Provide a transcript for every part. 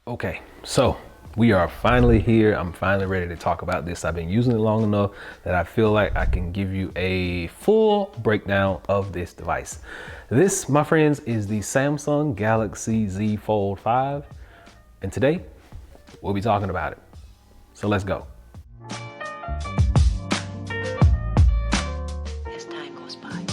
Okay, so we are finally here. I'm finally ready to talk about this. I've been using it long enough that I feel like I can give you a full breakdown of this device. This, my friends, is the Samsung Galaxy Z Fold 5. And today we'll be talking about it. So let's go. As time goes by.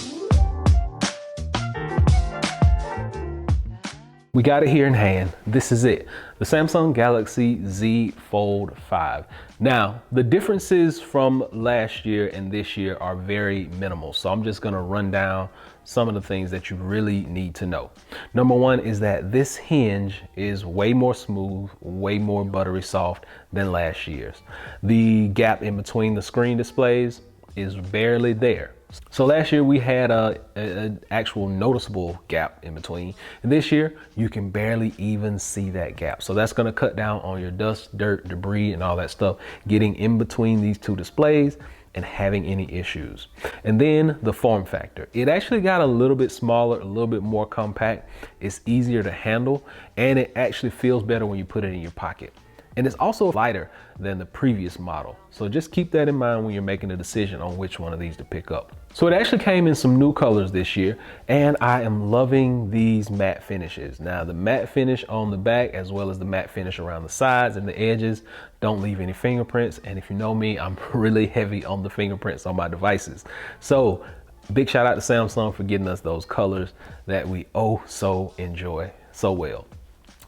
We got it here in hand. This is it. The Samsung Galaxy Z Fold 5. Now, the differences from last year and this year are very minimal. So I'm just gonna run down some of the things that you really need to know. Number one is that this hinge is way more smooth, way more buttery soft than last year's. The gap in between the screen displays is barely there. So last year we had an actual noticeable gap in between, and this year you can barely even see that gap. So that's going to cut down on your dust, dirt, debris, and all that stuff getting in between these two displays and having any issues. And then the form factor. It actually got a little bit smaller, a little bit more compact. It's easier to handle, and it actually feels better when you put it in your pocket. And it's also lighter than the previous model. So just keep that in mind when you're making a decision on which one of these to pick up. So it actually came in some new colors this year, and I am loving these matte finishes. Now the matte finish on the back, as well as the matte finish around the sides and the edges, don't leave any fingerprints. And if you know me, I'm really heavy on the fingerprints on my devices. So big shout out to Samsung for getting us those colors that we so enjoy so well.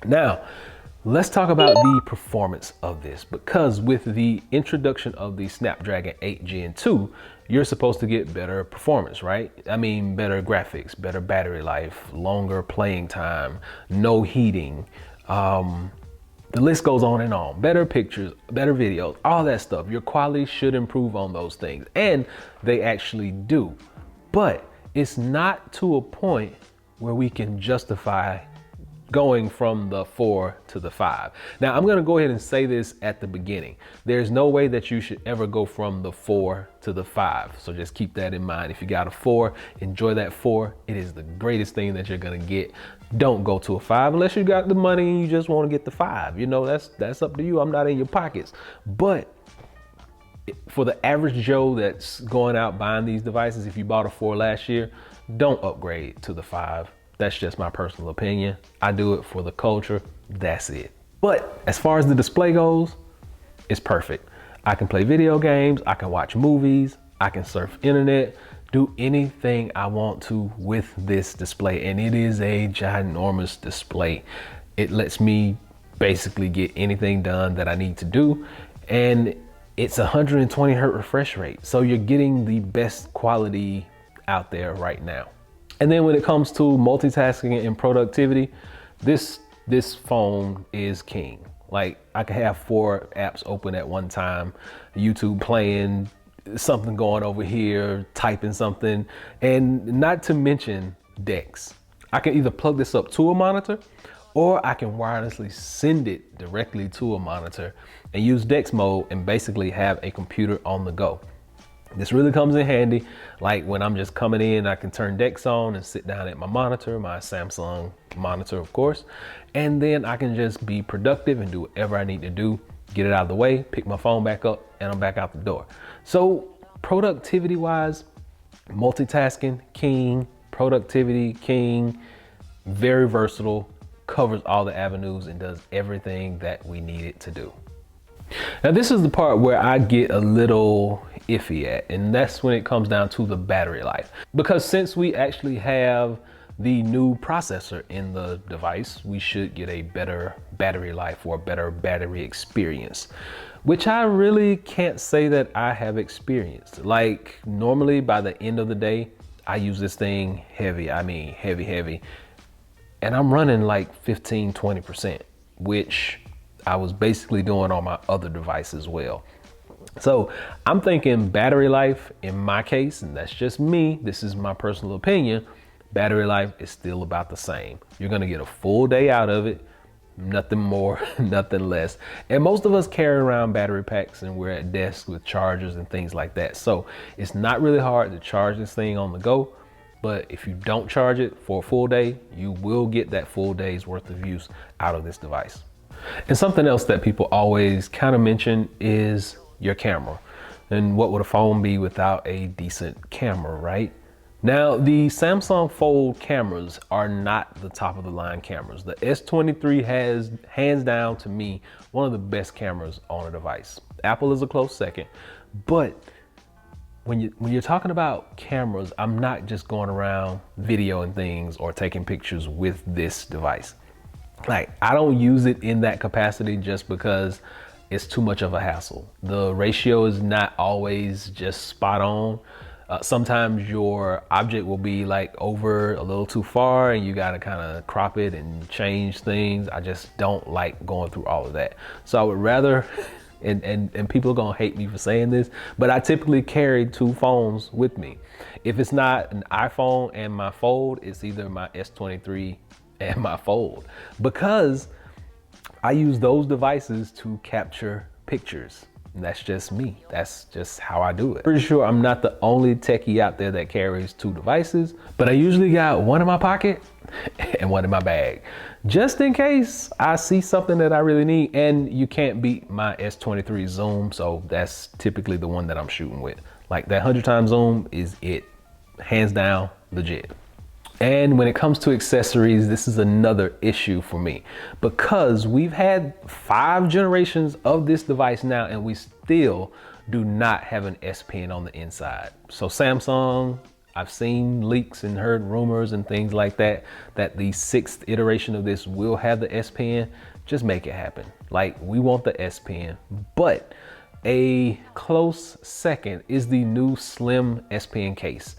Now, let's talk about the performance of this, because with the introduction of the Snapdragon 8 Gen 2, you're supposed to get better performance, right? I mean, better graphics, better battery life, longer playing time, no heating. The list goes on and on. Better pictures, better videos, all that stuff. Your quality should improve on those things, and they actually do. But it's not to a point where we can justify going from the 4 to the 5. Now, I'm gonna go ahead and say this at the beginning. There's no way that you should ever go from the 4 to the 5. So just keep that in mind. If you got a 4, enjoy that 4. It is the greatest thing that you're gonna get. Don't go to a 5 unless you got the money and you just wanna get the 5. You know, that's up to you. I'm not in your pockets. But for the average Joe that's going out buying these devices, if you bought a 4 last year, don't upgrade to the 5. That's just my personal opinion. I do it for the culture, that's it. But as far as the display goes, it's perfect. I can play video games, I can watch movies, I can surf internet, do anything I want to with this display. And it is a ginormous display. It lets me basically get anything done that I need to do. And it's 120 hertz refresh rate. So you're getting the best quality out there right now. And then when it comes to multitasking and productivity, this phone is king. Like, I can have 4 apps open at one time, YouTube playing, something going over here, typing something, and not to mention DeX. I can either plug this up to a monitor, or I can wirelessly send it directly to a monitor and use DeX mode and basically have a computer on the go. This really comes in handy, like when I'm just coming in, I can turn DeX on and sit down at my monitor, my Samsung monitor, of course, and then I can just be productive and do whatever I need to do, get it out of the way, pick my phone back up, and I'm back out the door. So productivity-wise, multitasking, king, productivity, king, very versatile, covers all the avenues and does everything that we need it to do. Now, this is the part where I get a little iffy at, and that's when it comes down to the battery life. Because since we actually have the new processor in the device, we should get a better battery life or a better battery experience, which I really can't say that I have experienced. Like, normally by the end of the day, I use this thing heavy. I mean, heavy. And I'm running like 15, 20%, which I was basically doing on my other device as well. So I'm thinking battery life in my case, and that's just me, this is my personal opinion, battery life is still about the same. You're gonna get a full day out of it, nothing more, nothing less. And most of us carry around battery packs and we're at desks with chargers and things like that. So it's not really hard to charge this thing on the go. But if you don't charge it for a full day, you will get that full day's worth of use out of this device. And something else that people always kind of mention is your camera. And what would a phone be without a decent camera, right? Now, the Samsung Fold cameras are not the top of the line cameras. The S23 has, hands down to me, one of the best cameras on a device. Apple is a close second, but when you're talking about cameras, I'm not just going around videoing things or taking pictures with this device. Like, I don't use it in that capacity just because it's too much of a hassle. The ratio is not always just spot on. Sometimes your object will be like over a little too far and you gotta kind of crop it and change things. I just don't like going through all of that. So I would rather, and people are gonna hate me for saying this, but I typically carry two phones with me. If it's not an iPhone and my Fold, it's either my S23 and my Fold, because I use those devices to capture pictures. And that's just me. That's just how I do it. Pretty sure I'm not the only techie out there that carries two devices, but I usually got one in my pocket and one in my bag, just in case I see something that I really need. And you can't beat my S23 zoom, so that's typically the one that I'm shooting with. Like, that 100x zoom is it, hands down, legit. And when it comes to accessories, this is another issue for me, because we've had 5 generations of this device now and we still do not have an S Pen on the inside. So Samsung, I've seen leaks and heard rumors and things like that, that the 6th iteration of this will have the S Pen. Just make it happen. Like, we want the S Pen, but a close second is the new slim S Pen case.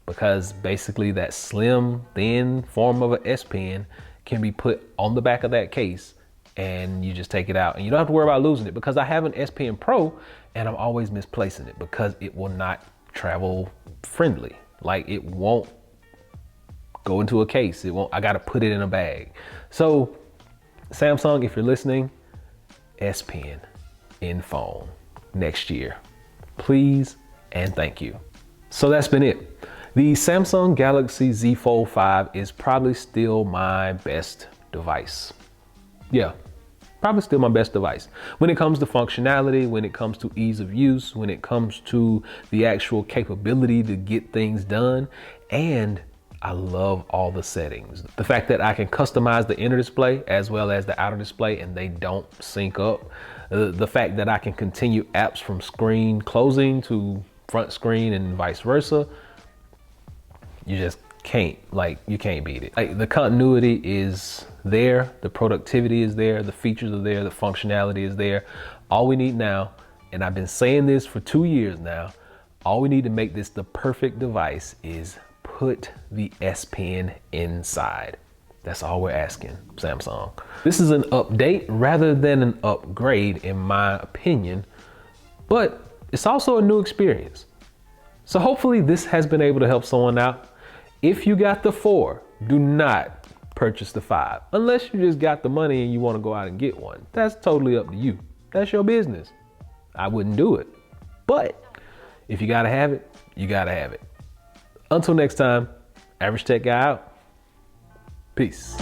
Because basically that slim, thin form of an S Pen can be put on the back of that case and you just take it out and you don't have to worry about losing it, because I have an S Pen Pro and I'm always misplacing it because it will not travel friendly. Like, it won't go into a case. It won't, I got to put it in a bag. So Samsung, if you're listening, S Pen in phone next year, please and thank you. So that's been it. The Samsung Galaxy Z Fold 5 is probably still my best device. Yeah, probably still my best device. When it comes to functionality, when it comes to ease of use, when it comes to the actual capability to get things done, and I love all the settings. The fact that I can customize the inner display as well as the outer display and they don't sync up. The fact that I can continue apps from screen closing to front screen and vice versa. You just can't, like, you can't beat it. Like, the continuity is there, the productivity is there, the features are there, the functionality is there. All we need now, and I've been saying this for 2 years now, all we need to make this the perfect device is put the S Pen inside. That's all we're asking, Samsung. This is an update rather than an upgrade, in my opinion, but it's also a new experience. So hopefully this has been able to help someone out. If you got the 4, do not purchase the 5, unless you just got the money and you want to go out and get one. That's totally up to you. That's your business. I wouldn't do it. But if you gotta have it, you gotta have it. Until next time, Average Tech Guy out. Peace.